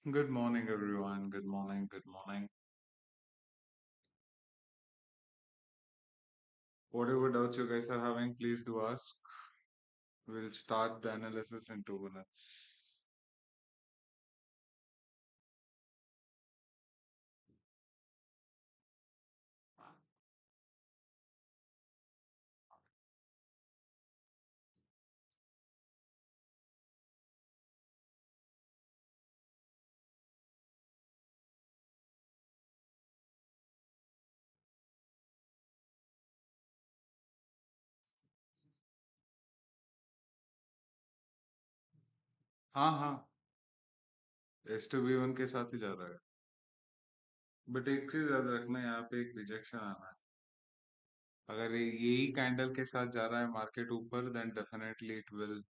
Good morning, everyone. Good morning. Good morning. Whatever doubts you guys are having, please do ask. We'll start the analysis in 2 minutes. हाँ हाँ, S two B one के साथ ही जा रहा है. But एक चीज याद रखना, यहाँ पे एक रिजेक्शन आना है. अगर यही कैंडल के साथ जा रहा है मार्केट ऊपर, then definitely it will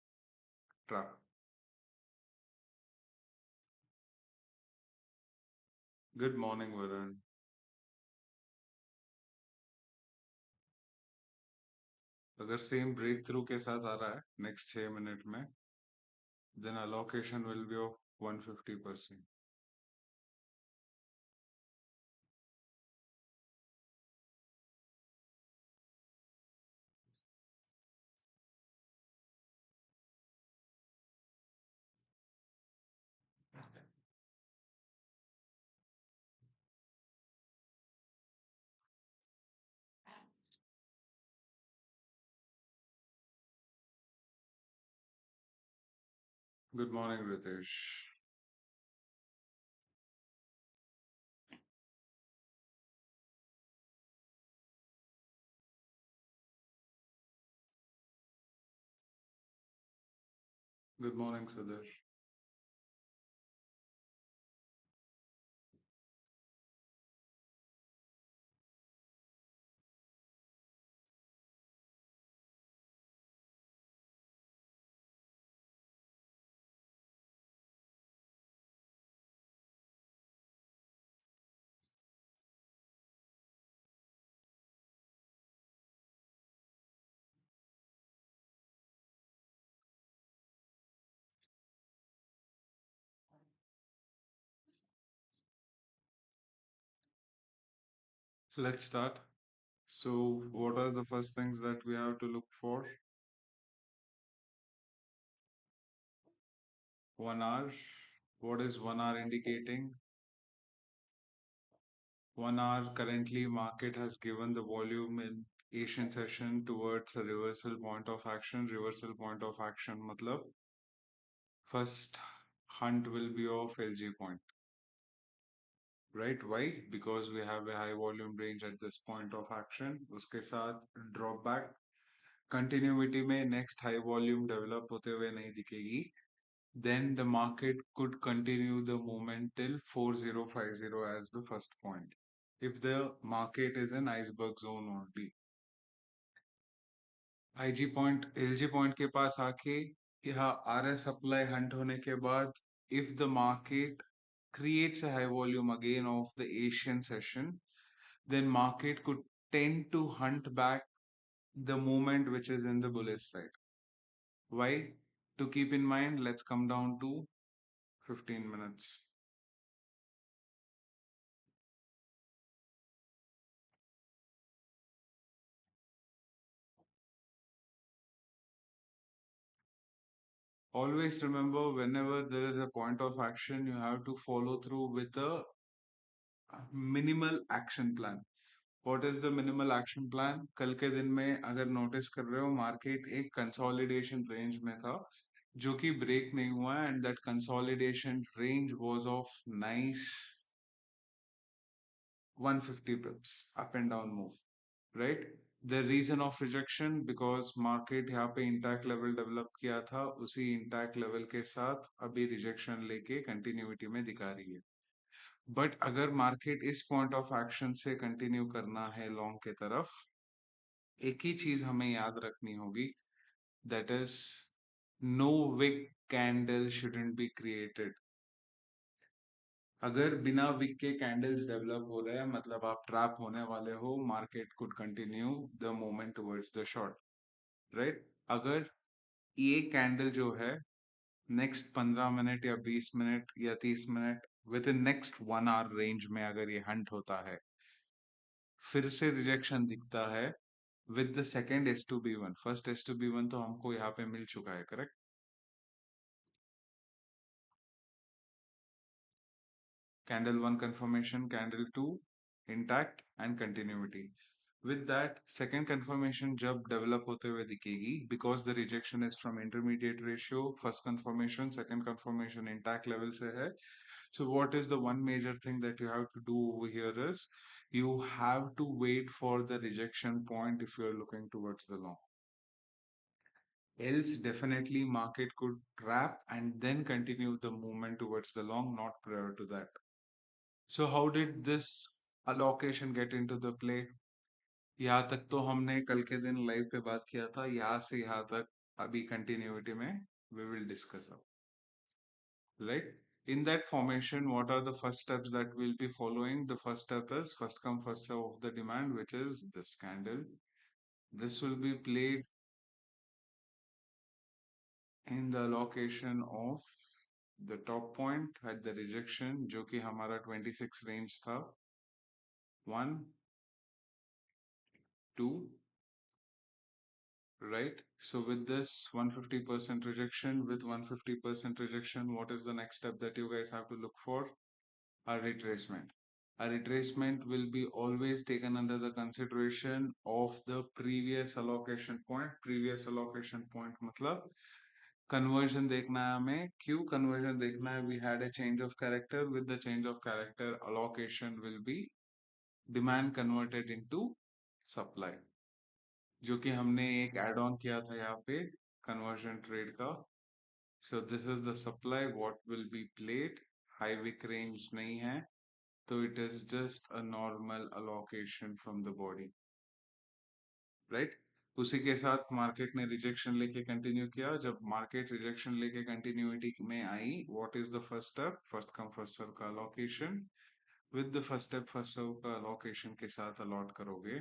trap. Good morning Varun. अगर सेम ब्रेक थ्रू के साथ आ रहा है नेक्स्ट 6 मिनट में, then allocation will be of 150%. Good morning Ritesh. Good morning Sudhir. Let's start. So, what are the first things that we have to look for? 1 hour. What is 1 hour indicating? 1 hour currently market has given the volume in Asian session towards a reversal point of action. Reversal point of action matlab first hunt will be of LG point. Right? Why? Because we have a high volume range at this point of action. उसके साथ drop back. Continuity में next high volume develop होते हुए नहीं दिखेगी. Then the market could continue the movement till 4050 as the first point. If the market is an iceberg zone only. IG point, LG point के पास आके यहाँ RS supply hunt होने के बाद, if the market creates a high volume again of the Asian session, then market could tend to hunt back the movement which is in the bullish side. Why? To keep in mind, let's come down to 15 minutes. Always remember, whenever there is a point of action, you have to follow through with a minimal action plan. What is the minimal action plan? कल के दिन में अगर notice कर रहे हो, market एक consolidation range में था, जो कि break नहीं हुआ है, and that consolidation range was of nice 150 pips up and down move, right? The reason of rejection because market यहाँ पे intact level develop किया था, उसी intact level के साथ अभी rejection लेके continuity में दिखा रही है. बट अगर मार्केट इस पॉइंट ऑफ एक्शन से कंटिन्यू करना है लॉन्ग के तरफ, एक ही चीज हमें याद रखनी होगी, that is no wick candle shouldn't be created. अगर बिना विक के कैंडल्स डेवलप हो रहे हैं मतलब आप ट्रैप होने वाले हो. Market could continue the movement towards the short, right? अगर ये कैंडल जो है नेक्स्ट 15 मिनट या 20 मिनट या 30 minute within next 1 hour range में अगर ये हंट होता है, फिर से रिजेक्शन दिखता है with the second S two B one. First S two B one तो हमको यहाँ पे मिल चुका है, correct? Candle 1 confirmation, candle 2 intact and continuity. With that, second confirmation जब develop होते हुए दिखेगी, because the rejection is from intermediate ratio, first confirmation, second confirmation intact level से है. So what is the one major thing that you have to do over here is you have to wait for the rejection point if you are looking towards the long. Else definitely market could trap and then continue the movement towards the long, not prior to that. So how did this allocation get into the play? यहाँ तक तो हमने कल के दिन live पे बात किया था, यहाँ से यहाँ तक अभी कंटिन्यूटी में we will discuss अब, right? In that formation, what are the first steps that we'll be following? The first step is first come first serve of the demand, which is this candle. This will be played in the allocation of the top point at the rejection, जो कि हमारा 26 range था, 1 2, right? So with this 150% rejection, with 150% rejection, what is the next step that you guys have to look for? A retracement. A retracement will be always taken under the consideration of the previous allocation point. Previous allocation point मतलब conversion देखना है हमें. क्यों conversion देखना है? We had a change of character. With the change of character, allocation will be demand converted into supply. जो कि हमने एक एड ऑन किया था यहाँ पे कन्वर्जन ट्रेड का. So this is the supply what will be played. High wick range नहीं है, तो it is just a normal allocation from the body, right? उसी के साथ मार्केट ने रिजेक्शन लेके कंटिन्यू किया. जब मार्केट रिजेक्शन लेके कंटिन्यूटी में आई, what is the first step? First come first serve का allocation. With the first step first serve का अलोकेशन के साथ अलॉट करोगे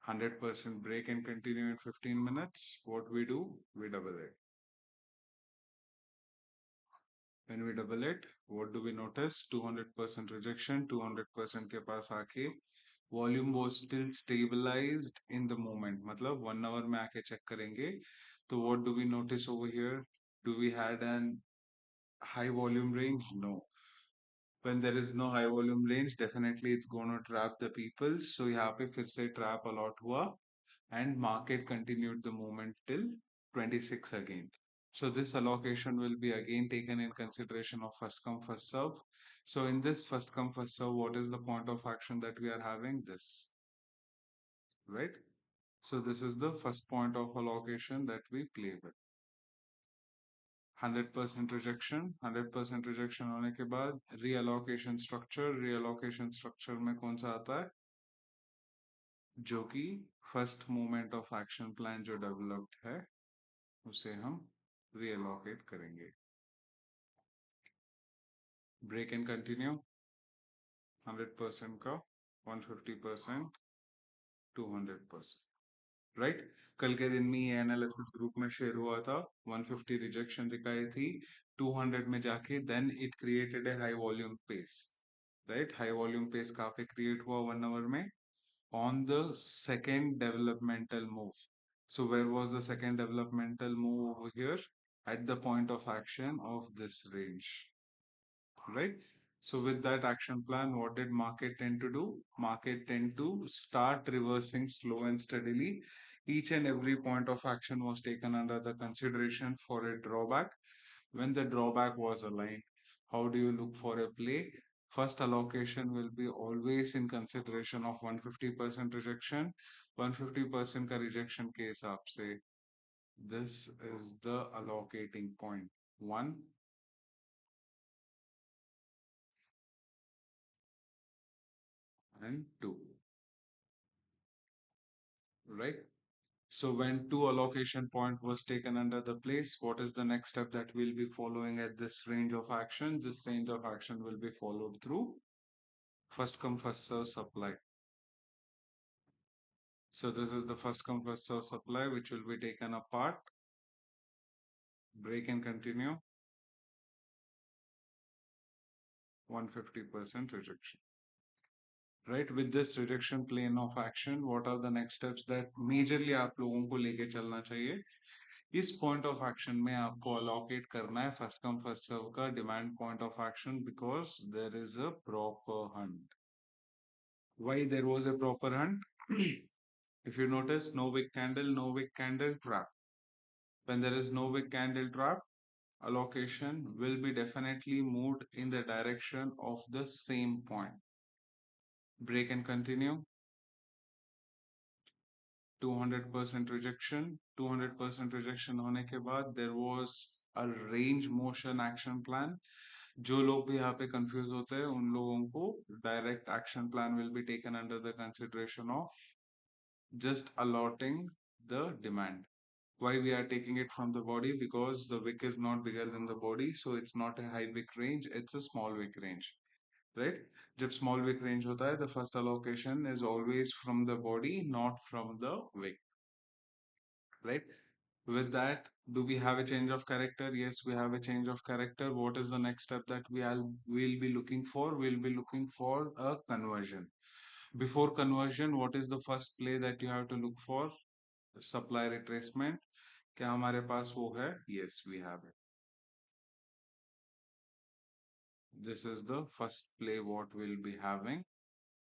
100% break and continue in 15 minutes. What we do? We double it. When we double it, what do we notice? 200% rejection, 200% के पास आके volume was still stabilized in the moment. मतलब 1 hour में आके check करेंगे, तो what do we notice over here? Do we had an high volume range? No. When there is no high volume range, definitely it's going to trap the people. So यहाँ पे फिर से trap a lot हुआ and market continued the movement till 26 again. So this allocation will be again taken in consideration of first come first serve. So in this first come first serve, what is the point of action that we are having? This, right? So this is the first point of allocation that we play with. 100% rejection, 100% rejection होने के बाद reallocation structure में कौन सा आता है? जो कि first moment of action plan जो डेवलप्ड है उसे हम रीअलोकेट करेंगे. ब्रेक एंड कंटिन्यू 100% का 150%, 200%, राइट? कल के दिन में ये एनालिसिस ग्रुप में शेयर हुआ था. 150 रिजेक्शन दिखाई थी, 200 में जाके then it created a high volume pace, right? High volume pace कहाँ पे क्रिएट हुआ 1 hour में? On the second developmental move. So where was the second developmental move over here? At the point of action of this range, right? So with that action plan, what did market tend to do? Market tend to start reversing slow and steadily. Each and every point of action was taken under the consideration for a drawback. When the drawback was aligned, how do you look for a play? First allocation will be always in consideration of 150% rejection. 150% का rejection के हिसाब से this is the allocating point 1 and 2, right? So when two allocation point was taken under the place, what is the next step that we'll be following at this range of action? This range of action will be followed through first come first serve supply. So this is the first come first serve supply which will be taken apart. Break and continue. 150% rejection. Right, with this rejection plane of action, what are the next steps that majorly आप लोगों को लेके चलना चाहिए? इस point of action में आपको allocate करना है फर्स्ट कम फर्स्ट सर्व का demand point of action, because there is a proper hunt. Why there was a proper hunt? If you notice, no wick candle, no wick candle, trap. When there is no wick candle, trap, allocation will be definitely moved in the direction of the same point. Break and continue. 200% rejection. 200% rejection होने के बाद there was a range motion action plan. जो लोग भी यहाँ पे confuse होते हैं उन लोगों को direct action plan will be taken under the consideration of just allotting the demand. Why we are taking it from the body? Because the wick is not bigger than the body, so it's not a high wick range, it's a small wick range, right? जब small wick range होता है, the first allocation is always from the body, not from the wick, right? With that, do we have a change of character? Yes, we have a change of character. What is the next step that will be looking for? We'll be looking for a conversion. Before conversion, what is the first play that you have to look for? Supply retracement. क्या हमारे पास वो है? Yes, we have it. This is the first play what we'll be having.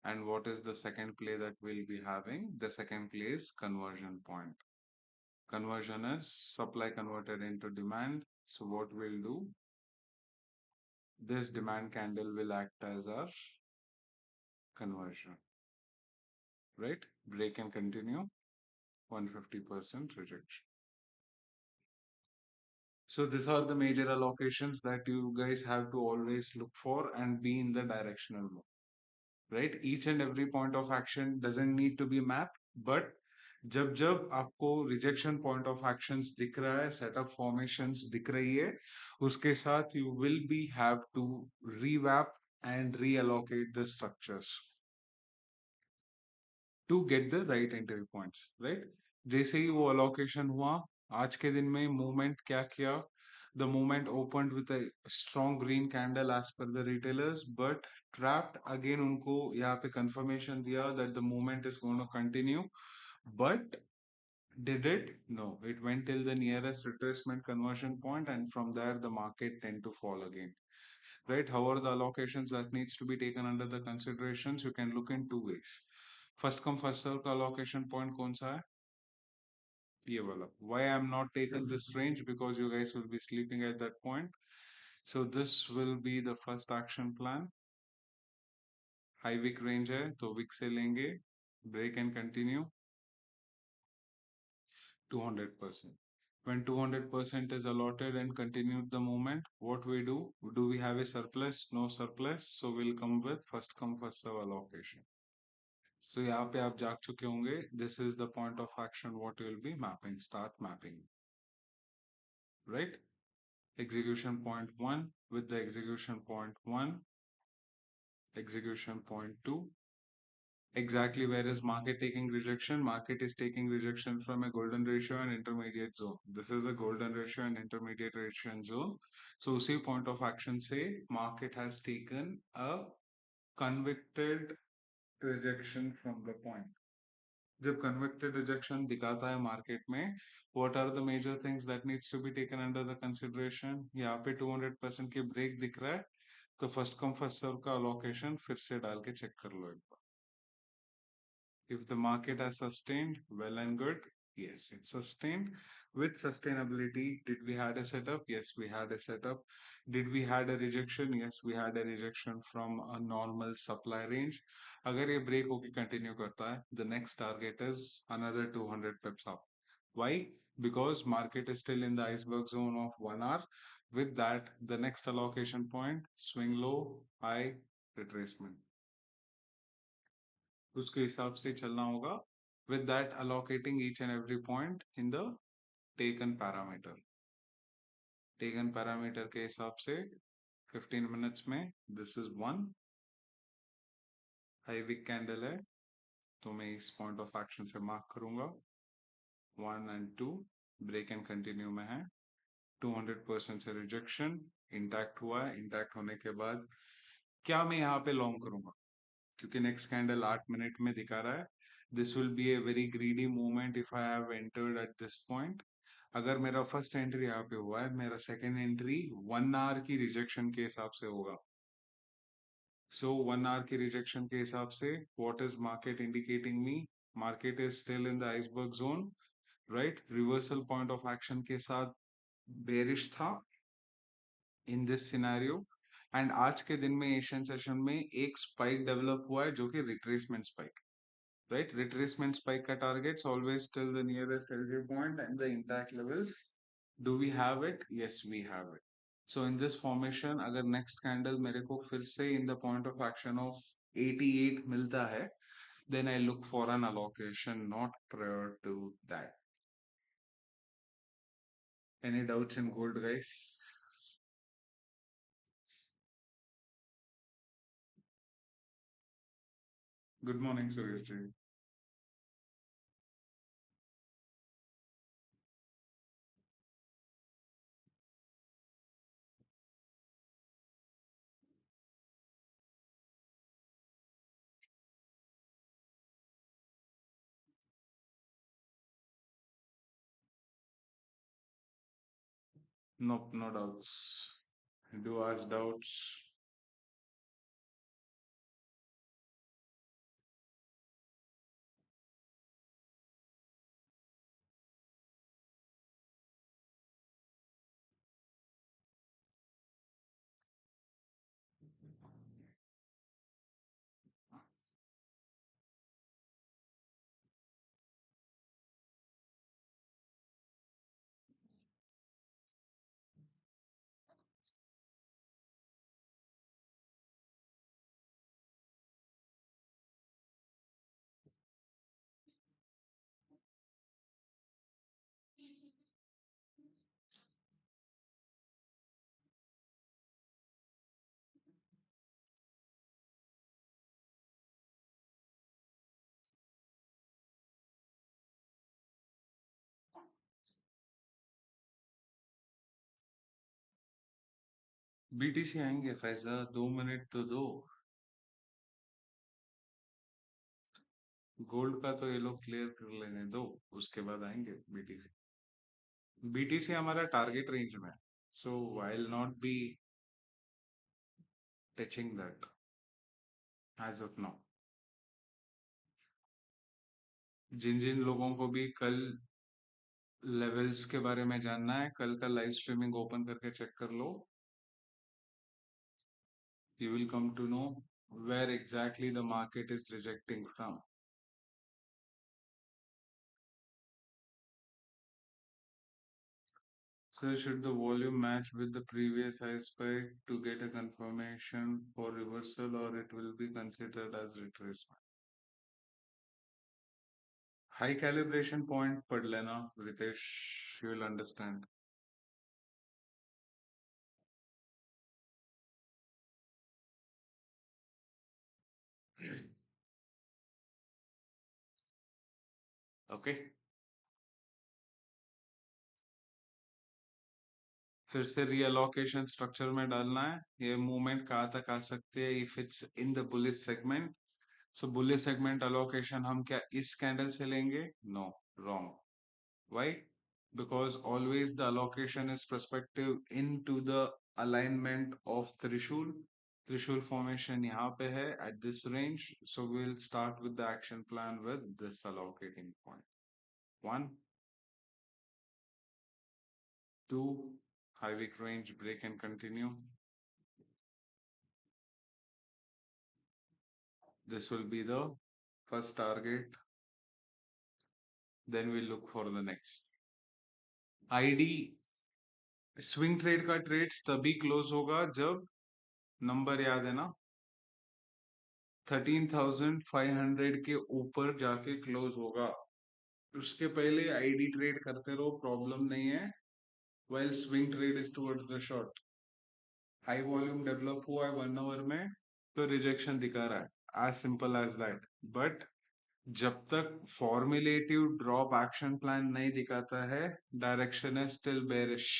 And what is the second play that we'll be having? The second play is conversion point. Conversion is supply converted into demand. So what we'll do, this demand candle will act as our conversion, right? Break and continue, 150% rejection. So these are the major allocations that you guys have to always look for and be in the directional mode, right? Each and every point of action doesn't need to be mapped, but जब जब आपको rejection point of actions दिख रहा है, setup formations दिख रही है, उसके साथ you will be have to revamp and reallocate the structures to get the right entry points, right? जैसे ही वो अलोकेशन हुआ, आज के दिन में मूवमेंट क्या किया? The movement opened with a strong green candle as per the retailers, but trapped again. उनको यहाँ पे confirmation दिया that the movement is going to continue, but did it? No, it went till the nearest retracement conversion point, and from there the market tend to fall again. Right? However, the allocations that needs to be taken under the considerations, you can look in two ways. First come first serve का allocation point कौन सा है? ये वाला. Why I am not taking this range? Because you guys will be sleeping at that point. So this will be the first action plan. High wick range है तो wick से लेंगे. Break and continue. 200%. When 200% is allotted and continued the movement, what we do? Do we have a surplus? No surplus. So we'll come with first come first serve allocation. So यहाँ पे आप जाग चुके होंगे. This is the point of action what you will be mapping. Start mapping. Right? Execution point 1 with the execution point 1, execution point 2. Exactly where is market taking rejection? Market is taking rejection from a golden ratio and intermediate zone. This is the golden ratio and intermediate rejection zone. So उसी point of action से market has taken a convicted rejection from the point. जब convicted rejection दिखाता है market में, what are the major things that needs to be taken under the consideration? यहाँ पे 200% की break दिख रहा है, तो first come first serve का allocation फिर से डाल के check कर लो एक बार. If the market has sustained, well and good. Yes, it sustained. With sustainability, did we had a setup? Yes, we had a setup. Did we had a rejection? Yes, we had a rejection from a normal supply range. अगर ये break होके continue करता है, the next target is another 200 pips up. Why? Because market is still in the iceberg zone of 1 hour. With that, the next allocation point, swing low, high, retracement. उसके हिसाब से चलना होगा. With that, allocating each and every point in the taken parameter. Taken parameter के हिसाब से 15 minutes में this is 1 high wick candle है, तो मैं इस point of action से mark करूंगा. 1 and 2 break and continue में है. 200% से rejection intact हुआ है. Intact होने के बाद क्या मैं यहाँ पे लॉन्ग करूंगा, क्योंकि नेक्स्ट कैंडल 8 मिनट में दिखा रहा है this will be a very greedy movement if I have entered eight this point. अगर मेरा फर्स्ट एंट्री यहाँ पे हुआ है, मेरा सेकेंड एंट्री 1 आवर की रिजेक्शन के हिसाब से होगा। सो 1 आवर की रिजेक्शन के हिसाब से what is market indicating me, market is still in the iceberg zone, right. Reversal point of action के साथ बेरिश था इन दिस सिनेरियो। एंड आज के दिन में एशियन सेशन में एक स्पाइक डेवलप हुआ है जो कि retracement spike, right? Retracement spike ka targets always till the nearest LG point and the intact levels. Do we have it? Yes, we have it. So in this formation, अगर next candle मेरे को फिर से in the point of action of 88 मिलता है, then I look for an allocation, not prior to that. Any doubts in gold, guys? Good morning, Suryaji. Nope, no doubts. Do ask doubts. BTC आएंगे Faiza, 2 minute तो दो। Gold का तो ये लोग clear कर लेने दो, उसके बाद आएंगे बीटीसी। बीटीसी हमारा टारगेट रेंज में है, so I will not be touching that as of now. जिन जिन लोगों को भी कल लेवल्स के बारे में जानना है, कल का लाइव स्ट्रीमिंग ओपन करके चेक कर लो, you will come to know where exactly the market is rejecting from. So should the volume match with the previous high spike to get a confirmation for reversal, or it will be considered as retracement? High calibration point पढ़ लेना Ritesh, you will understand. Okay. फिर से रीअलोकेशन structure में डालना है, ये movement कहाँ तक आ सकती है if it's in the bullish segment. So bullish segment allocation हम क्या इस कैंडल से लेंगे? No, wrong. Why? Because always the allocation is prospective into the alignment of Trishul. Trishul formation यहाँ पे है at this range. So we'll start with the action plan with this allocating point. 1, 2, high wick range break and continue. This will be the first target. Then we'll look for the next. ID swing trade का trades तभी close होगा जब number याद है ना, 13,500 के ऊपर जाके क्लोज होगा। उसके पहले आईडी ट्रेड करते रहो, प्रॉब्लम नहीं है। Well swing trade is towards the short. High volume develop हुआ है 1 आवर में, तो रिजेक्शन दिखा रहा है, as simple as that. But जब तक फॉर्मुलेटिव ड्रॉप एक्शन प्लान नहीं दिखाता है, डायरेक्शन है still bearish.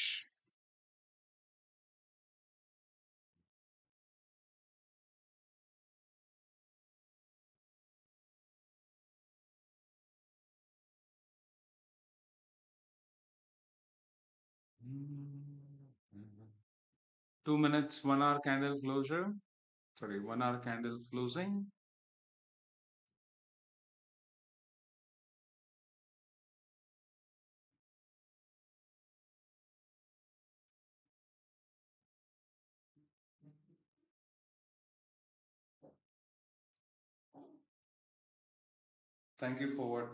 2 minutes, 1 hour candle closure. Sorry, 1 hour candle closing. Thank you for what?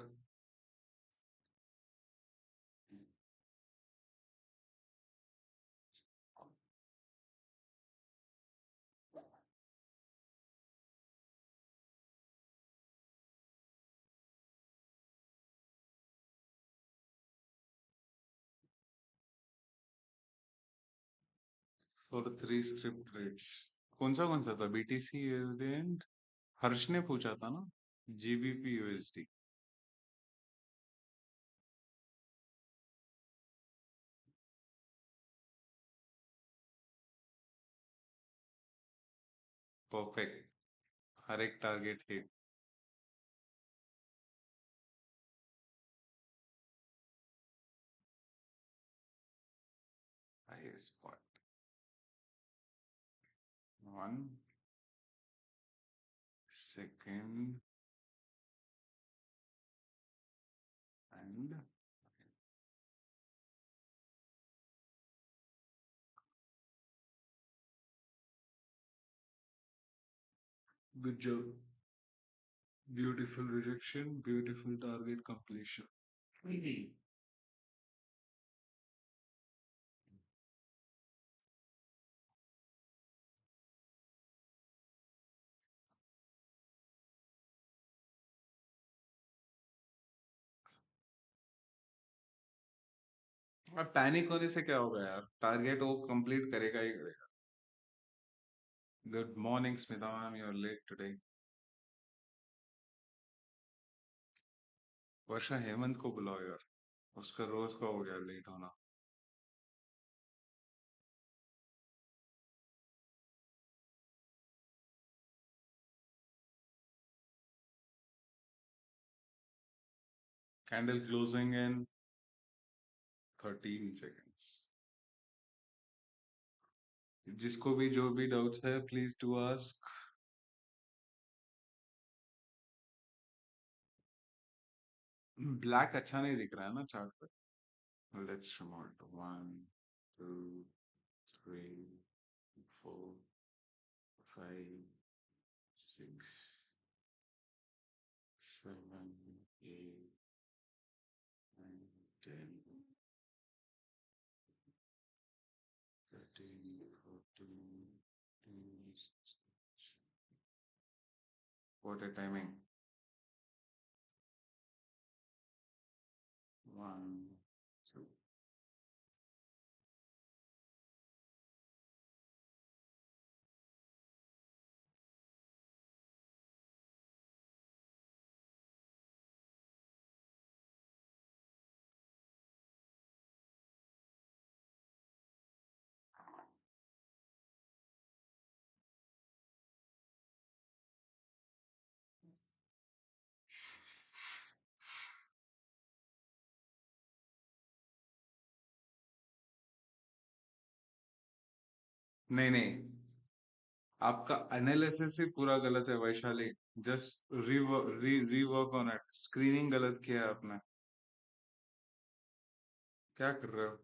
For the 3 script rates. कौन सा था? BTC USD and हर्ष ने पूछा था ना? GBP USD. Perfect. हर एक target hit. Highest spot. 1 second and good job. Beautiful rejection, beautiful target completion. अब panic होने से क्या होगा यार? टारगेट वो कंप्लीट करेगा ही करेगा. Good morning Smita ma'am, you are late today. Varsha Hemant को बुलाओ यार, उसका रोज का हो गया लेट होना. Candle closing in 13 seconds. जिसको भी जो भी डाउट्स है प्लीज टू आस्क. ब्लैक अच्छा नहीं दिख रहा है ना चार्ट पर. Let's remove 1, 2, 3, 4, 5, 6, 7, 8, 9, 10. What a timing. 1, 2. नहीं नहीं, आपका एनालिसिस ही पूरा गलत है Vaishali. Just rework on it. Screening गलत किया है आपने. क्या कर रहे हो?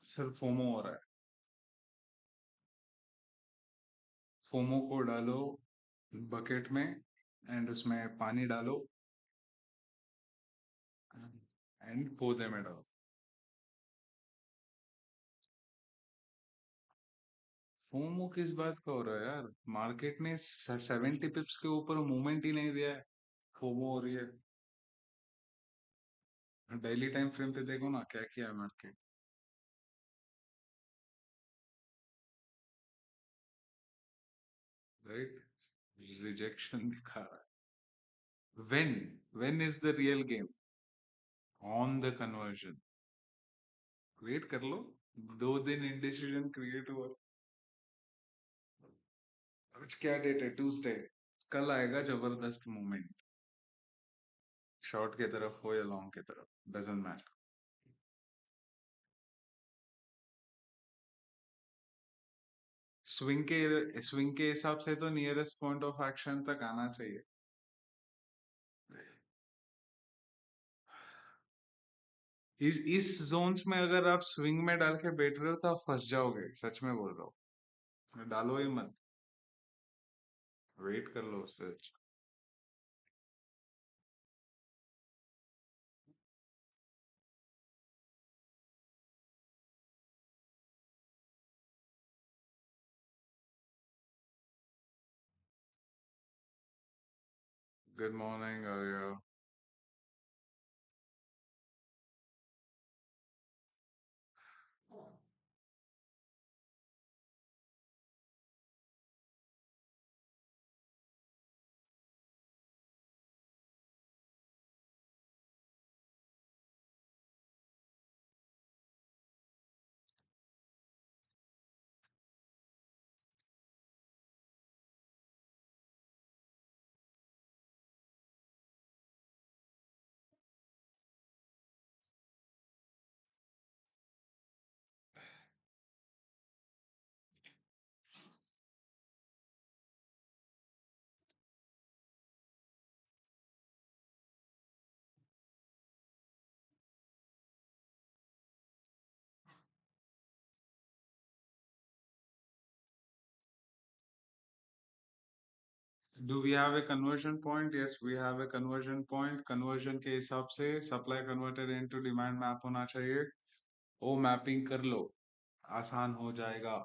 सर फोमो हो रहा है. फोमो को डालो बकेट में एंड उसमें पानी डालो एंड पौधे में डालो. फोमो किस बात का हो रहा है यार? मार्केट ने 70 पिप्स के ऊपर मूवमेंट ही नहीं दिया है, फोमो हो रही है। डेली टाइम फ्रेम पे देखो ना क्या किया है मार्केट। राइट, रिजेक्शन दिखा रहा है। When is the real game? On the conversion. Wait कर लो, 2 दिन इंडिसीजन क्रिएट हुआ। आज क्या डेट है? ट्यूसडे। कल आएगा जबरदस्त मूवमेंट, शॉर्ट की तरफ हो या लॉन्ग की तरफ, डजंट मैटर। स्विंग के हिसाब से तो नियरेस्ट पॉइंट ऑफ एक्शन तक आना चाहिए। इस जोन्स में अगर आप स्विंग में डाल के बैठ रहे हो तो आप फंस जाओगे, सच में बोल रहा हूँ, डालो ही मत, वेट कर लो उससे अच्छा। Good morning Arya. Do we have a conversion point? Yes we have a conversion point. Conversion के हिसाब से supply converted into demand map होना चाहिए, वो मैपिंग कर लो, आसान हो जाएगा।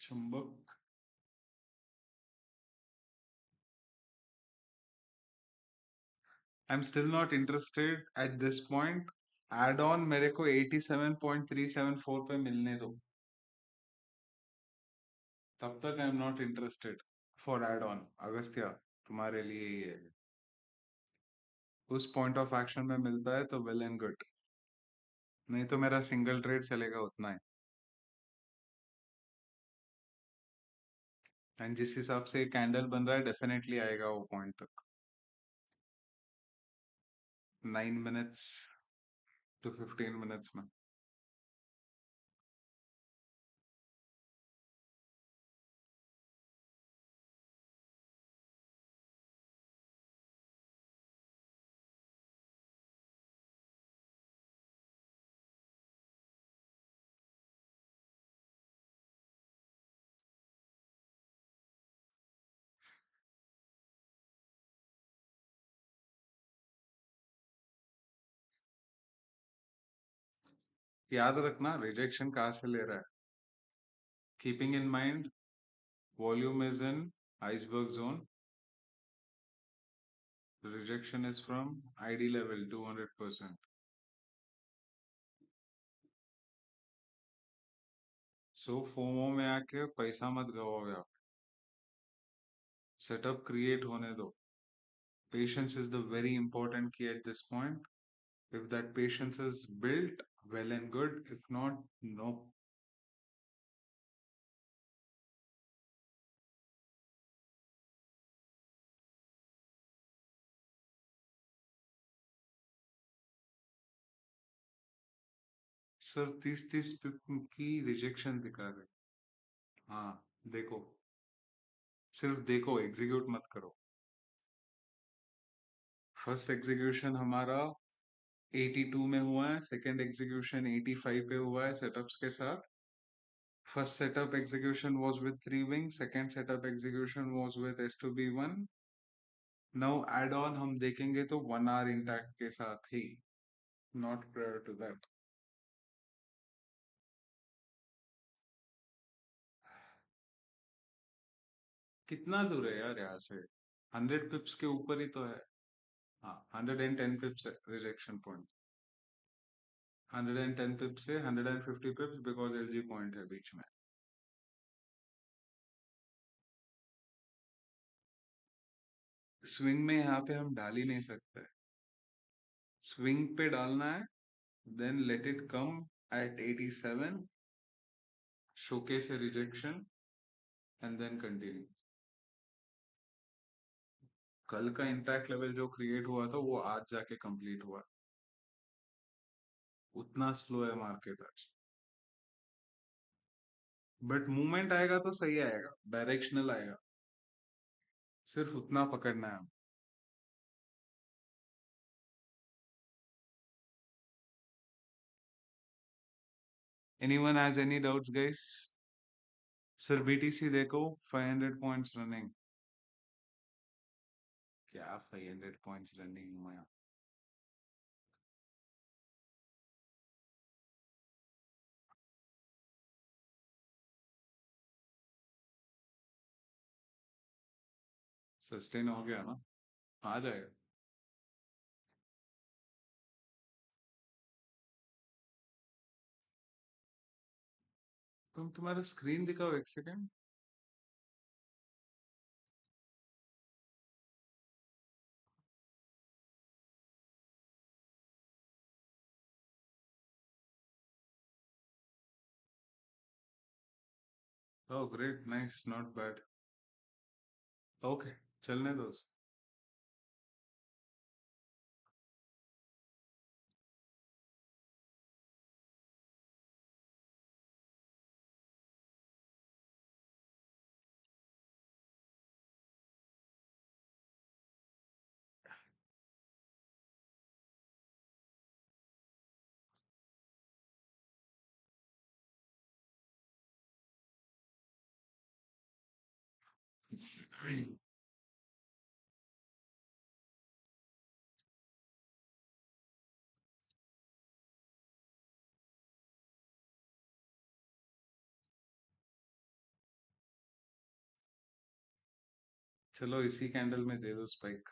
चुंबक। I am still not interested at this point. Add on मेरे को 87.374 पे मिलने दो, तब तक I am not interested for add on. Agastya, तुम्हारे लिए ही है। उस पॉइंट ऑफ एक्शन में मिलता है तो वेल एंड गुड, नहीं तो मेरा सिंगल ट्रेड चलेगा उतना ही। एंड जिस हिसाब से कैंडल बन रहा है डेफिनेटली आएगा वो पॉइंट तक। 9 मिनट्स टू 15 मिनट्स में। याद रखना रिजेक्शन कहाँ से ले रहा है। Keeping in mind volume is in iceberg zone, rejection is from ID level 200%। So FOMO में आके पैसा मत गवाओ आप, सेटअप क्रिएट होने दो। Patience is the very important key at this point. If that patience is built, well and good. If not, no. Sir 30-30 पिप की rejection दिखा रहे। हाँ, देखो, सिर्फ देखो, एग्जीक्यूट मत करो। फर्स्ट एग्जीक्यूशन हमारा 82 में हुआ है, सेकंड एग्जीक्यूशन 85 पे हुआ है सेटअप्स के साथ। First setup execution was with 3 wing, second setup execution was with S2B1। Now add on हम देखेंगे तो 1 आवर इंटैक्ट के साथ ही, नॉट प्रायर टू दैट। कितना दूर है यार यहाँ से? 100 पिप्स के ऊपर ही तो है। हाँ, 110 पिप्स है रिजेक्शन पॉइंट। 110 पिप्स से 150 पिप्स, बिकॉज LG पॉइंट है बीच में। स्विंग में यहाँ पे हम डाल ही नहीं सकते। स्विंग पे डालना है, then let it come at 87, showcase a rejection, and then continue। कल का इंटैक्ट लेवल जो क्रिएट हुआ था वो आज जाके कंप्लीट हुआ। उतना स्लो है मार्केट आज। बट मूवमेंट आएगा तो सही आएगा, डायरेक्शनल आएगा। सिर्फ उतना पकड़ना है। Anyone has any doubts guys? Sir BTC देखो, 500 पॉइंट्स रनिंग। क्या 500 पॉइंट्स रनिंग हुआ? सस्टेन हो गया ना? आ जाएगा। तुम्हारा स्क्रीन दिखाओ एक second. Oh great, nice, not bad. Okay, चलने दो। चलो इसी कैंडल में दे दो स्पाइक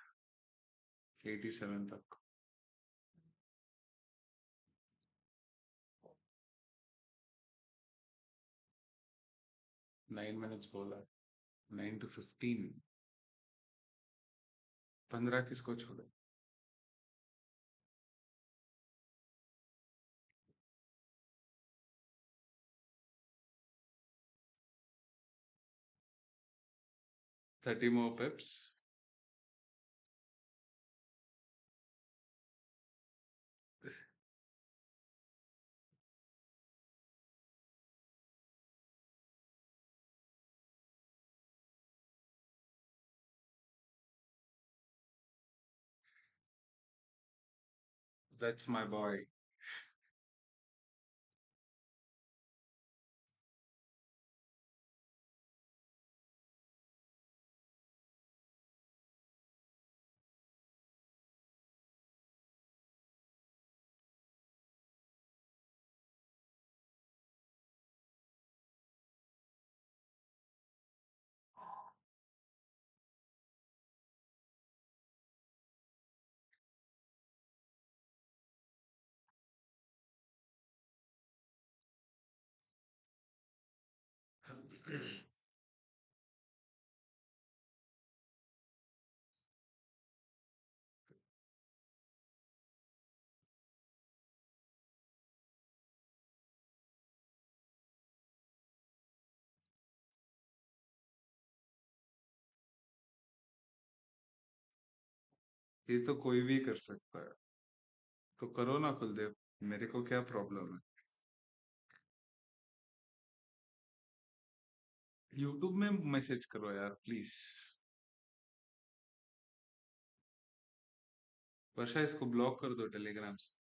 87 तक। 9 मिनट्स बोला। 9 to 15। 15 किसको छोड़े? 30 more pips। That's my boy। ये तो कोई भी कर सकता है। तो करो ना कुलदेव, मेरे को क्या प्रॉब्लम है? यूट्यूब में मैसेज करो यार प्लीज। वर्षा इसको ब्लॉक कर दो टेलीग्राम से।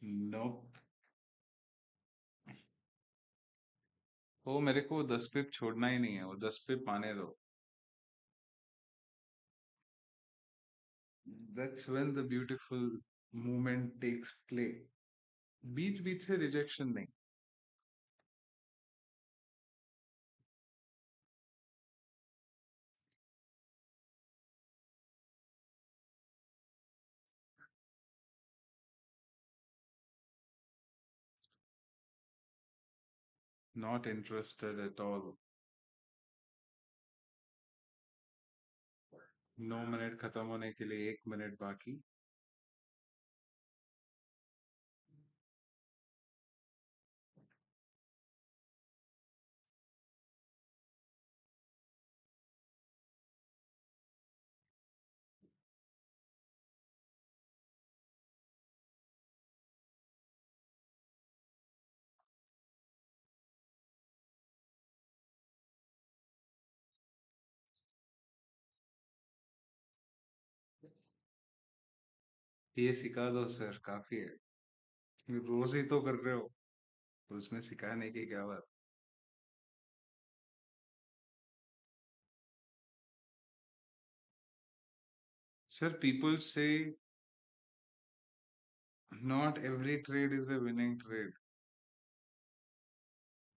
नो, वो मेरे को 10 पिप छोड़ना ही नहीं है, वो 10 पिप आने दो। That's when the beautiful movement takes play। बीच बीच से रिजेक्शन नहीं। Not interested at all. 9 minute खत्म होने के लिए 1 मिनट बाकी। ये सिखा दो सर, काफी है। रोज ही तो कर रहे हो, तो उसमें सिखाने की क्या बात। सर पीपल से not every trade is a winning trade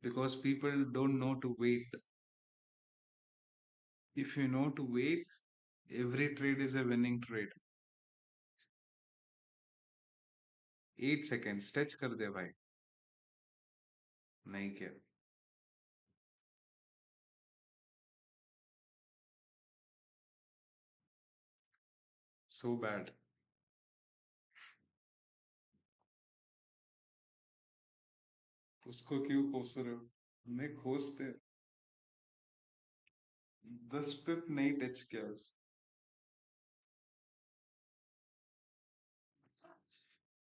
because people don't know to wait। If you know to wait, every trade is a winning trade। 8 second touch कर दे भाई। नहीं क्या। So bad. उसको क्यों कोस रहे हो? मैं खोजते 10 पिप नहीं टच किया उस।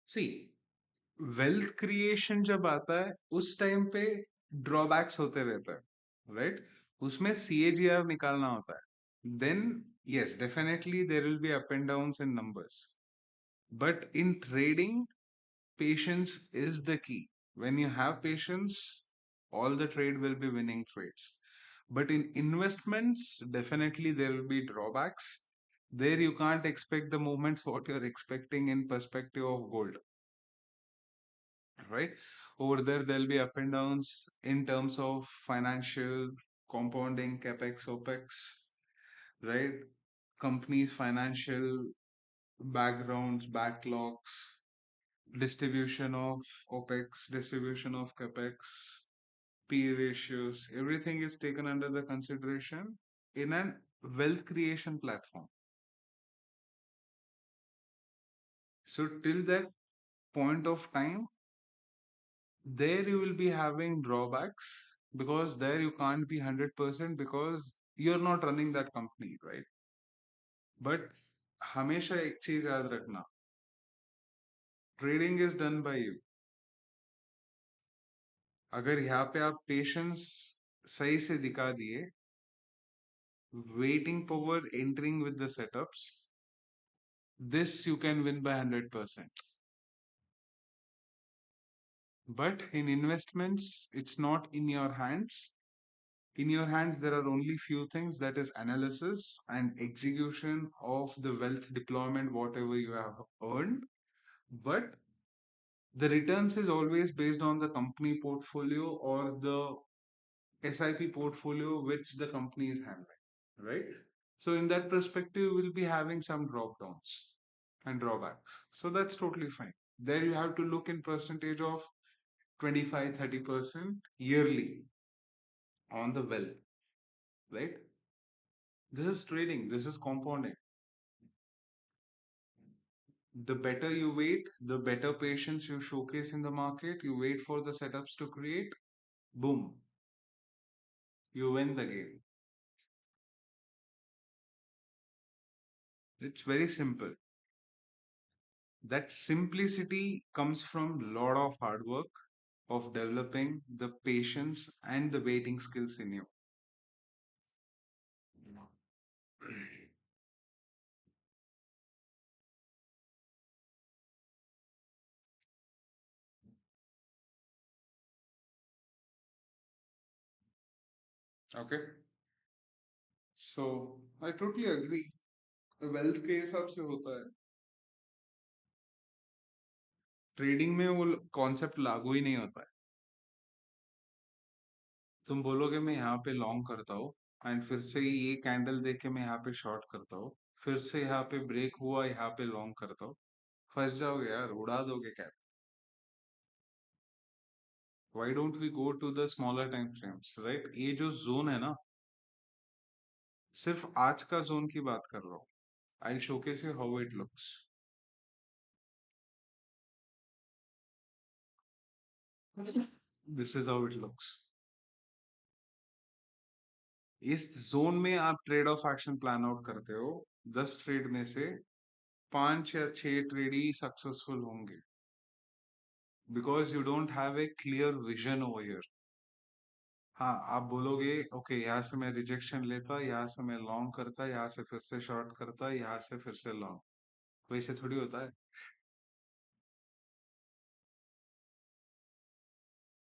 सी, वेल्थ क्रिएशन जब आता है उस टाइम पे ड्रॉबैक्स होते रहते हैं, राइट? उसमें सीएजीआर निकालना होता है। Then yes, definitely there will be up and downs in numbers, but in trading patience is the key। when you have patience, all the trade will be winning trades, but in investments definitely there will be drawbacks। There you can't expect the movements what you're expecting in perspective of gold, right? Over there there'll be up and downs in terms of financial compounding, capex, opex, right? Companies financial backgrounds, backlogs, distribution of opex, distribution of capex, p ratios, everything is taken under the consideration in an wealth creation platform। So till that point of time, there you will be having drawbacks because there you can't be 100% because you're not running that company, right? But हमेशा एक चीज याद रखना, trading is done by you. अगर यहाँ पे आप patience सही से दिखा दिए, waiting power, entering with the setups, this you can win by 100%। But in investments, it's not in your hands। In your hands, there are only few things, that is analysis and execution of the wealth deployment, whatever you have earned. But The returns is always based on the company portfolio or the SIP portfolio which the company is handling, right? So in that perspective, we'll be having some drop downs and drawbacks. So that's totally fine. There you have to look in percentage of 25-30% yearly on the wealth, right? This is trading, this is compounding. The better you wait, the better patience you showcase in the market, you wait for the setups to create, boom, you win the game. It's very simple. That simplicity comes from lot of hard work of developing the patience and the waiting skills in you. Okay, so I totally agree. Wealth के हिसाब से होता है. Trading में वो concept लागू ही नहीं होता है. तुम बोलोगे मैं यहाँ पे लॉन्ग करता हूँ एंड फिर से ये कैंडल देख के मैं यहाँ पे शॉर्ट करता हूँ, फिर से यहाँ पे ब्रेक हुआ यहाँ पे लॉन्ग करता हूँ, फंस जाओगे यार, उड़ा दोगे cap. Why don't we go to the smaller time frames, right? ये जो जोन है ना, सिर्फ आज का जोन की बात कर रहा हूँ. I showcase you how it looks. This is how it looks. इस जोन में आप trade of action plan out करते हो, 10 ट्रेड में से 5 या 6 ट्रेड ही सक्सेसफुल होंगे, because you don't have a clear vision over here. हाँ, आप बोलोगे ओके यहाँ से मैं रिजेक्शन लेता, यहाँ से मैं लॉन्ग करता, यहाँ से फिर से शॉर्ट करता, यहाँ से फिर से लॉन्ग. वैसे थोड़ी होता है.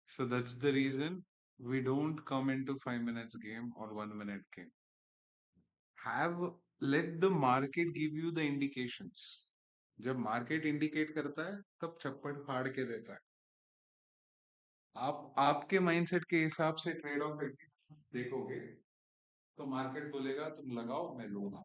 So that's the reason we don't come into 5 minutes game or 1 minute game. Have let the market give you the indications. जब मार्केट इंडिकेट करता है तब चप्पड़ फाड़ के देता है. आप आपके माइंडसेट के हिसाब से ट्रेड ऑफ देखोगे तो मार्केट बोलेगा तुम लगाओ मैं लूंगा.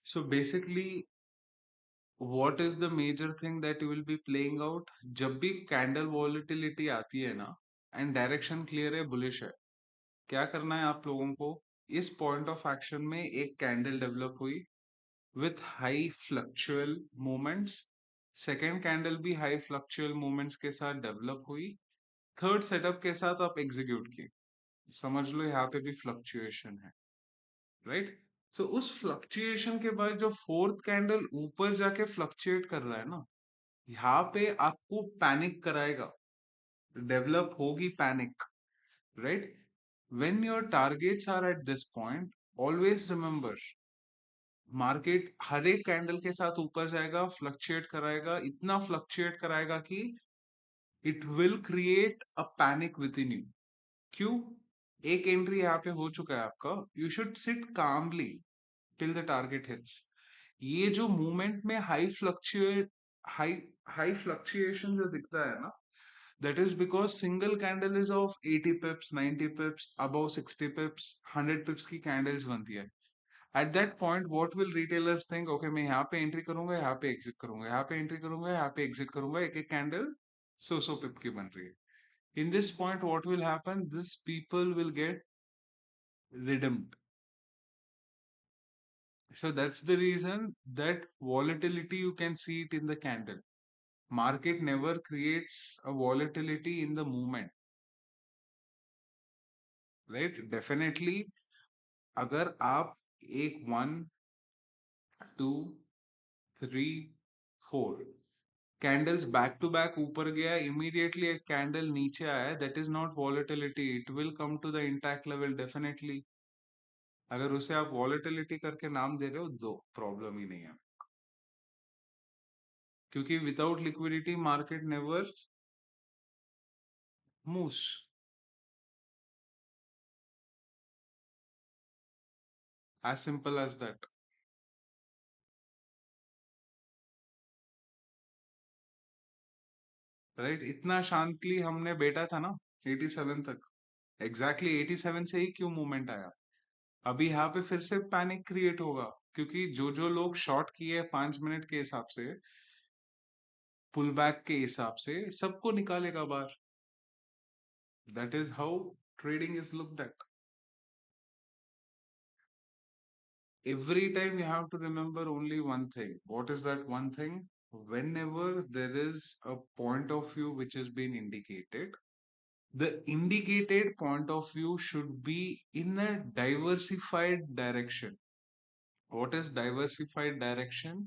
So basically, what is the major thing that you will be playing out? जब भी कैंडल वॉलिटिलिटी आती है ना एंड डायरेक्शन क्लियर है, बुलिश है, क्या करना है आप लोगों को? इस पॉइंट ऑफ एक्शन में एक कैंडल डेवलप हुई with high flexural movements, second candle भी हाई फ्लक्चुअल मूवमेंट्स के साथ डेवलप हुई, थर्ड सेटअप के साथ आप एग्जीक्यूट किए, समझ लो यहाँ पे भी फ्लक्चुएशन है, राइट? सो उस फ्लक्चुएशन के बाद जो फोर्थ कैंडल ऊपर जाके फ्लक्चुएट कर रहा है ना, यहाँ पे आपको पैनिक कराएगा, डेवलप होगी panic, right? When your targets are at this point, always remember, market हर एक कैंडल के साथ ऊपर जाएगा, फ्लक्चुएट कराएगा, इतना फ्लक्चुएट कराएगा कि it will create a panic within you. क्यों? एक एंट्री यहाँ पे हो चुका है आपका, you should sit calmly till the target hits. ये जो मूवमेंट में हाई हाई फ्लक्चुएशन जो दिखता है ना, that is because single candle is of 80 pips, 90 pips, above 60 pips, 100 pips की candles बनती है। At that point, what will retailers think? Okay, मैं यहाँ पे एंट्री करूंगा, यहाँ पे एग्जिट करूंगा, यहाँ पे एंट्री करूंगा, यहाँ पे एग्जिट करूंगा, एक एक कैंडल सो पिप की बन रही है। In this point, what will happen? This people will get redeemed. So that's the reason that volatility you can see it in the candle. Market never creates a volatility in the movement, right? Definitely, अगर आप एक 1, 2, 3, 4 candles back to back ऊपर गया, immediately एक candle नीचे आया, that is not volatility, it will come to the intact level definitely. अगर उसे आप वॉलेटिलिटी करके नाम दे रहे हो, दो प्रॉब्लम ही नहीं है, क्योंकि without liquidity market never moves. As simple as that, right? इतना शांतली हमने बैठा था ना 87 तक, एग्जैक्टली 87 से ही क्यों मूवमेंट आया? अभी यहाँ पे फिर से पैनिक क्रिएट होगा, क्योंकि जो जो लोग शॉर्ट किए 5 मिनट के हिसाब से, पुल बैक के हिसाब से, सबको निकालेगा बाहर। That is how trading is looked at. Every time you have to remember only one thing. What is that one thing? Whenever there is a point of view which has been indicated, the indicated point of view should be in a diversified direction. What is diversified direction?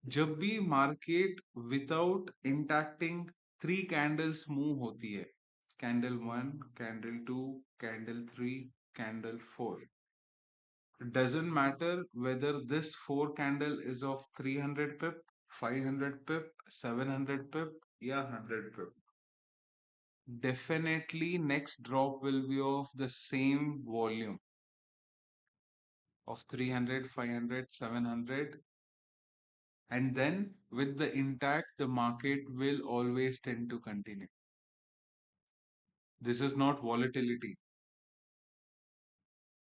जब भी market without interacting three candles move होती है, candle 1, candle 2, candle 3, candle 4, doesn't matter whether this 4 candle is of 300 pip, 500 pip, 700 pip, yeah, 100 pip. Definitely next drop will be of the same volume of 300, 500, 700, and then with the intact, the market will always tend to continue. This is not volatility.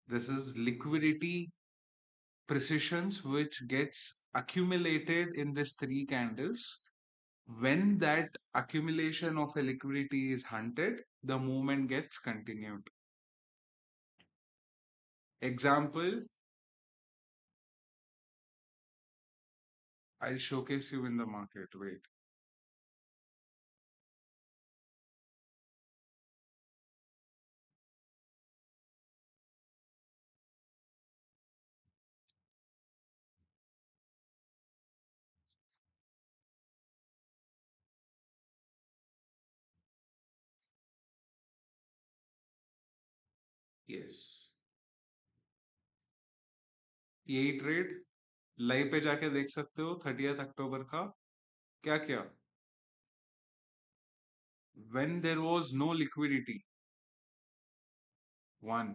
This is liquidity precisions which gets accumulated in these three candles. When that accumulation of a liquidity is hunted, the movement gets continued. Example, I'll showcase you in the market. Wait. Yes. यही trade live पे जाके देख सकते हो, 30th अक्टूबर का। क्या किया? When there was no liquidity, 1,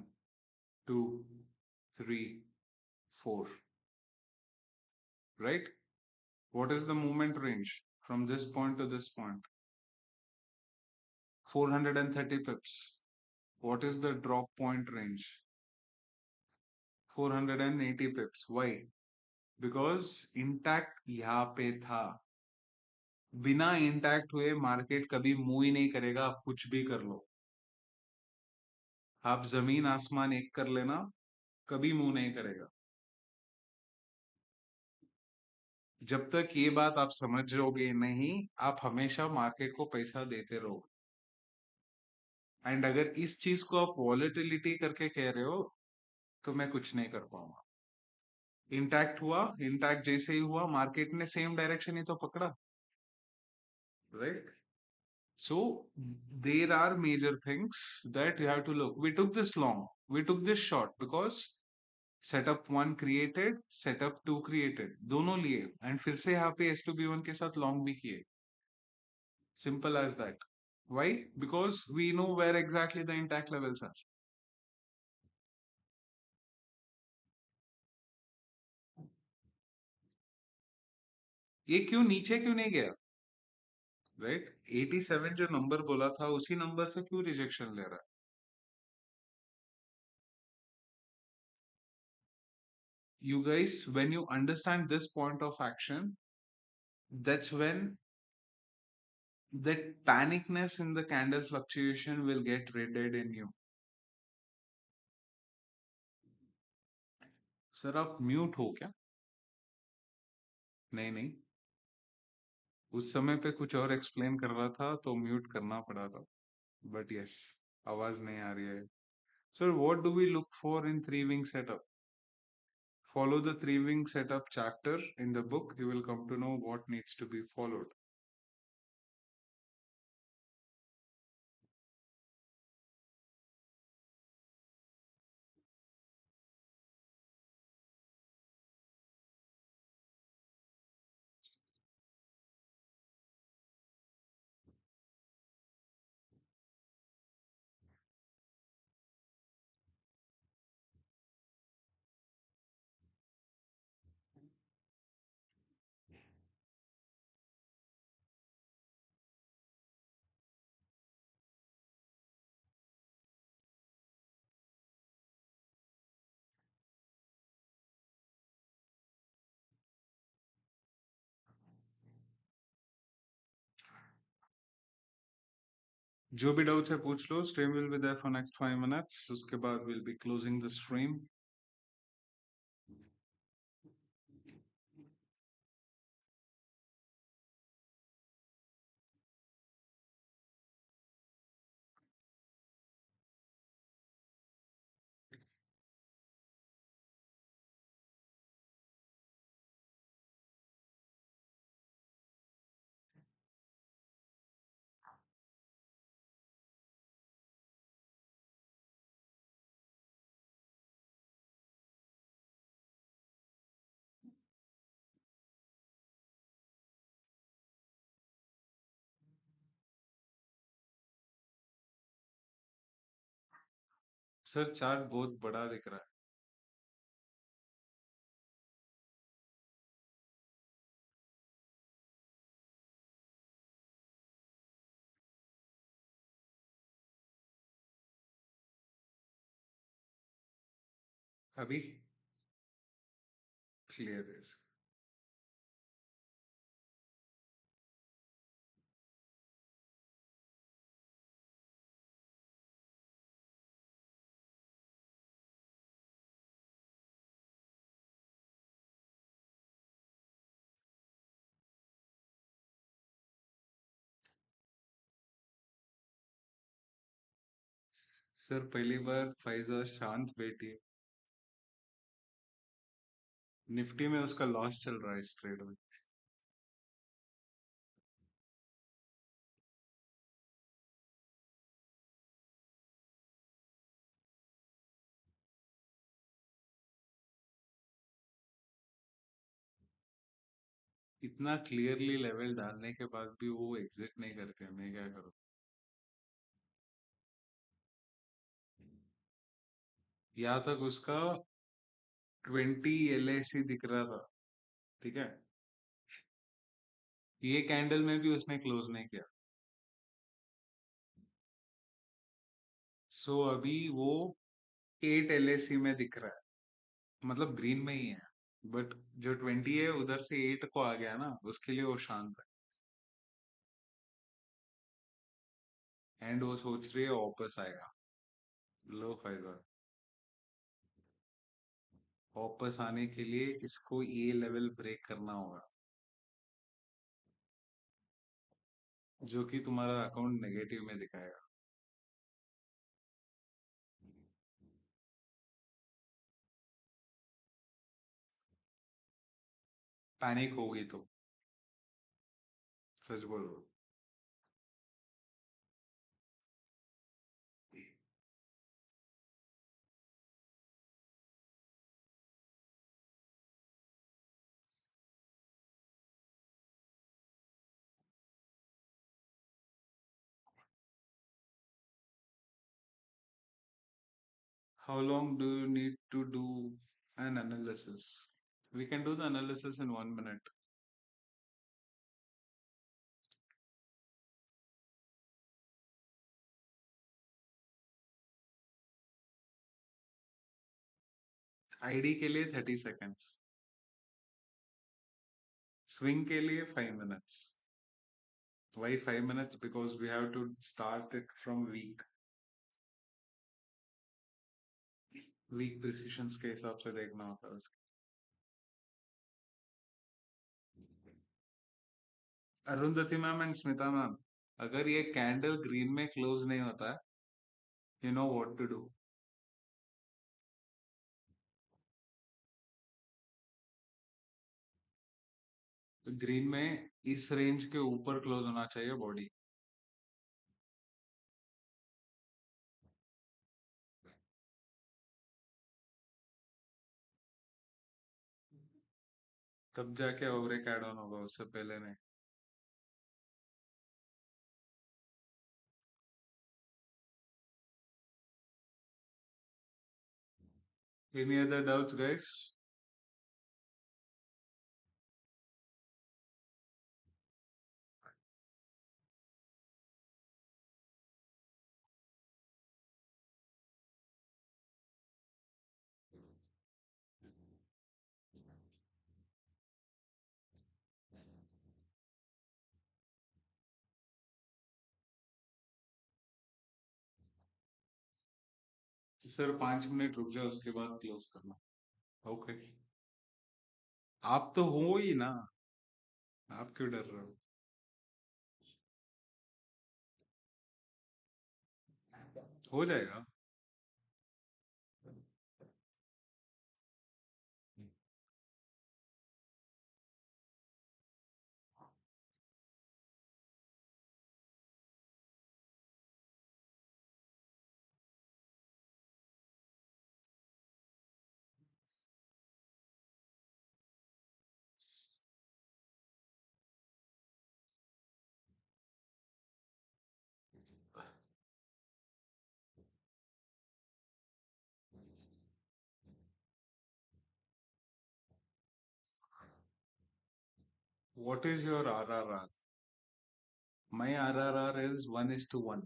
2, 3, 4, right? What is the movement range from this point to this point? 430 pips. What is the drop point range? 480 pips. Why? Because intact यहाँ पे था। बिना इंटैक्ट हुए मार्केट कभी move ही नहीं करेगा, आप कुछ भी कर लो। आप जमीन आसमान एक कर लेना, कभी मूव नहीं करेगा। जब तक ये बात आप समझोगे नहीं, आप हमेशा मार्केट को पैसा देते रहो। एंड अगर इस चीज को आप वॉलेटिलिटी करके कह रहे हो, तो मैं कुछ नहीं कर पाऊंगा। इंटैक्ट हुआ, इंटैक्ट जैसे ही हुआ, मार्केट ने सेम डायरेक्शन ही तो पकड़ा, right? So there are major things that you have to look. We took this long, we took this short because setup one created, setup two created, दोनों लिए, and फिर से यहाँ पे S2B1 के साथ long भी किए। Simple as that. Why? Because we know where exactly the intact levels are. ये क्यों नीचे क्यों नहीं गया, राइट? 87 जो नंबर बोला था, उसी नंबर से क्यों रिजेक्शन ले रहा है? You guys, when you understand this point of action, that's when that panicness in the candle fluctuation will get redded in you. Sir आप म्यूट हो क्या? नहीं नहीं, उस समय पे कुछ और एक्सप्लेन कर रहा था तो म्यूट करना पड़ा था, बट यस, आवाज नहीं आ रही है। Sir what do we look for in three wing setup? Follow the three wing setup chapter in the book, you will come to know what needs to be followed. जो भी doubts है पूछ लो, stream will be there for next 5 minutes, उसके बाद will be closing the stream. Sir chart बहुत बड़ा दिख रहा है अभी, क्लियर है। सर पहली बार फाइजा शांत बैठी है। निफ्टी में उसका लॉस चल रहा है इस ट्रेड में। इतना क्लियरली लेवल डालने के बाद भी वो एग्जिट नहीं करते, मैं क्या करूं? यहाँ तक उसका 20 LAC दिख रहा था, ठीक है? ये कैंडल में भी उसने क्लोज नहीं किया। सो अभी वो 8 LAC में दिख रहा है, मतलब ग्रीन में ही है। बट जो 20 है उधर से 8 को आ गया ना, उसके लिए वो शांत है, एंड वो सोच रही है वापस आएगा। लो फाइबर, वापस आने के लिए इसको ये लेवल ब्रेक करना होगा, जो कि तुम्हारा अकाउंट नेगेटिव में दिखाएगा। पैनिक होगी तो, सच बोलो। How long do you need to do an analysis? We can do the analysis in 1 minute. ID के लिए 30 seconds, स्विंग के लिए 5 minutes. Why 5 minutes? Because we have to start it from weak precisions के हिसाब से देखना होता है उसको। Arundhati ma'am and Smita ma'am, अगर ये कैंडल ग्रीन में क्लोज नहीं होता है, you know what to do. Green में इस रेंज के ऊपर क्लोज होना चाहिए बॉडी। तब जाके ओवर एक ऐड ऑन होगा, उससे पहले नहीं। Any other doubts, guys? Sir 5 minute रुक जाओ, उसके बाद क्लोज करना। ओके। आप तो हो ही ना, आप क्यों डर रहे हो? हो जाएगा। What is your RRR? My RRR is 1:1.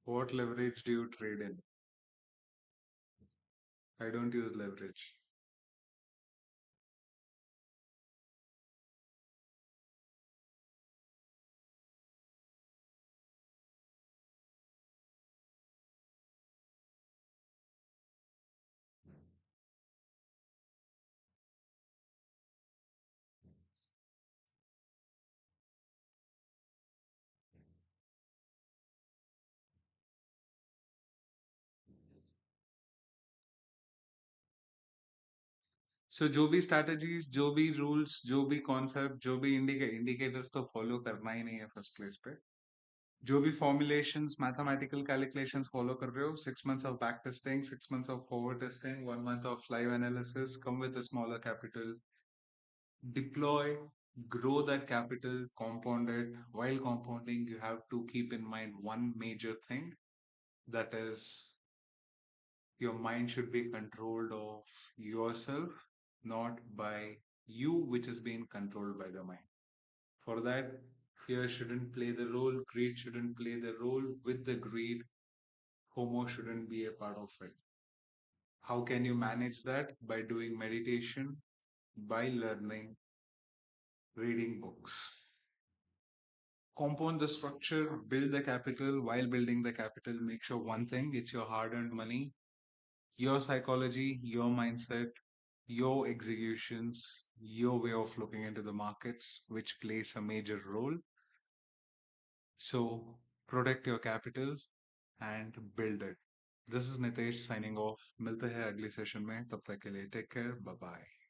What leverage do you trade in? I don't use leverage. So जो भी strategies, जो भी rules, जो भी concept, जो भी indicators तो follow करना ही नहीं है first place पे। जो भी formulations, mathematical calculations follow कर रहे हो, 6 months of back testing, 6 months of forward testing, 1 month of live analysis, come with a smaller capital, deploy, grow that capital, compound it. While compounding, you have to keep in mind one major thing, that is your mind should be controlled of yourself, not by you, which is being controlled by the mind. For that, fear shouldn't play the role, greed shouldn't play the role. With the greed, FOMO shouldn't be a part of it. How can you manage that? By doing meditation, by learning, reading books. Compound the structure, build the capital. While building the capital, make sure one thing, it's your hard earned money, your psychology, your mindset, your executions, your way of looking into the markets, which plays a major role. So protect your capital and build it. This is Nitesh signing off. मिलते हैं अगली session में. तब तक के लिए take care. Bye bye.